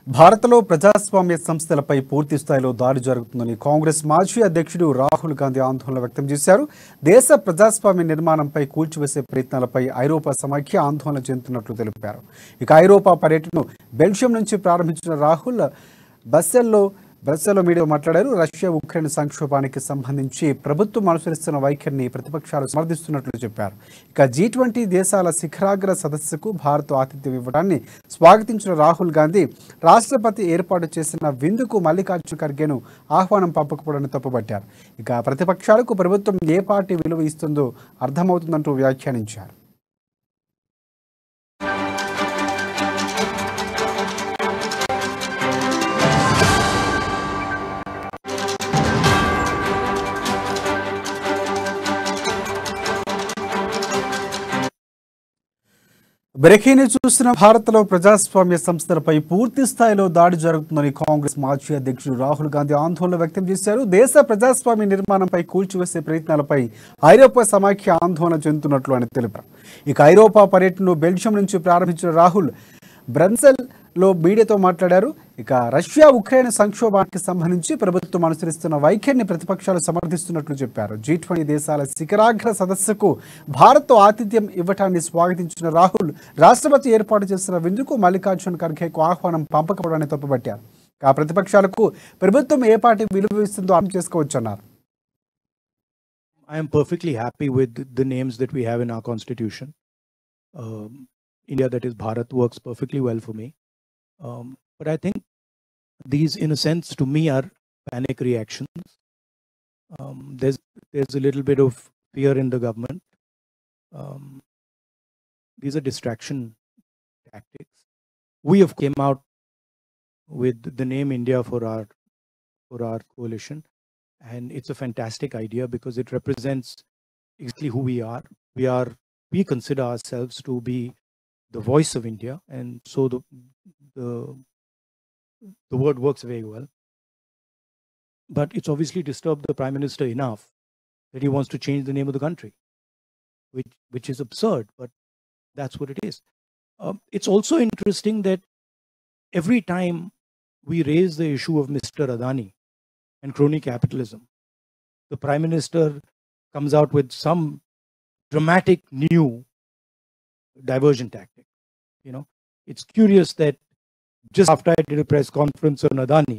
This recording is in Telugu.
భారత్లో ప్రజాస్వామ్య సంస్థలపై పూర్తి స్థాయిలో దాడి జరుగుతుందని కాంగ్రెస్ మాజీ అధ్యక్షుడు రాహుల్ గాంధీ ఆందోళన వ్యక్తం చేశారు. దేశ ప్రజాస్వామ్య నిర్మాణంపై కూల్చివేసే ప్రయత్నాలపై ఐరోపా సమాఖ్య ఆందోళన చెందుతున్నట్లు తెలిపారు. ఇక ఐరోపా పర్యటనను బెల్జియం నుంచి ప్రారంభించిన రాహుల్ బ్రస్సెల్లో మీడియా మాట్లాడారు. రష్యా ఉక్రెయిన్ సంక్షోభానికి సంబంధించి ప్రభుత్వం అనుసరిస్తున్న వైఖరిని ప్రతిపక్షాలు సమర్థిస్తున్నట్లు చెప్పారు. ఇక G20 దేశాల శిఖరాగ్ర సదస్సుకు భారత్ ఆతిథ్యం ఇవ్వడాన్ని స్వాగతించిన రాహుల్ గాంధీ రాష్ట్రపతి ఏర్పాటు చేసిన విందుకు మల్లికార్జున ఖర్గేను ఆహ్వానం పంపకపోవడాన్ని తప్పుపట్టారు. ఇక ప్రతిపక్షాలకు ప్రభుత్వం ఏ పార్టీ విలువ ఇస్తుందో అర్థమవుతుందంటూ వ్యాఖ్యానించారు. బ్రేకింగ్ చూసిన భారత్లో ప్రజాస్వామ్య సంస్థలపై పూర్తి స్థాయిలో దాడి జరుగుతుందని కాంగ్రెస్ మాజీ అధ్యక్షుడు రాహుల్ గాంధీ ఆందోళన వ్యక్తం చేశారు. దేశ ప్రజాస్వామ్య నిర్మాణంపై కూల్చివేసే ప్రయత్నాలపై ఐరోపా సమాఖ్య ఆందోళన చెందుతున్నట్లు ఆయన తెలిపారు. ఇక ఐరోపా పర్యటనను బెల్జియం నుంచి ప్రారంభించిన రాహుల్ బ్రస్సెల్లో మీడియాతో మాట్లాడారు. ఇక రష్యా ఉక్రెయిన్ సంక్షోభానికి సంబంధించి ప్రభుత్వం అనుసరిస్తున్న వైఖరిని ప్రతిపక్షాలు సమర్థిస్తున్నట్లు చెప్పారు. G20 దేశాల శిఖరాగ్ర సదస్సుకు భారత్ ఆతిథ్యం ఇవ్వటాన్ని స్వాగతించిన రాహుల్ రాష్ట్రపతి ఏర్పాటు చేసిన విందుకు మల్లికార్జున ఖర్గేకు ఆహ్వానం పంపకపోవడాన్ని తప్పుపట్టారు. ఆ ప్రతిపక్షాలకు ప్రభుత్వం ఏ పార్టీ విలువ ఇస్తుందో అర్థం చేసుకోవచ్చన్నారు. I am perfectly happy with the names that we have in our constitution. India, that is Bharat, works perfectly well for me. But I think these, in a sense, to me, are panic reactions. There's a little bit of fear in the government. These are distraction tactics. We have came out with the name India for our coalition, and it's a fantastic idea because it represents exactly who we are. We consider ourselves to be the voice of India, and so the word works very well. But it's obviously disturbed the Prime Minister enough that he wants to change the name of the country, which is absurd, but that's what it is. It's also interesting that every time we raise the issue of Mr. Adani and crony capitalism, the Prime Minister comes out with some dramatic new diversion tactic. You know, it's curious that just after I did a press conference on Adani,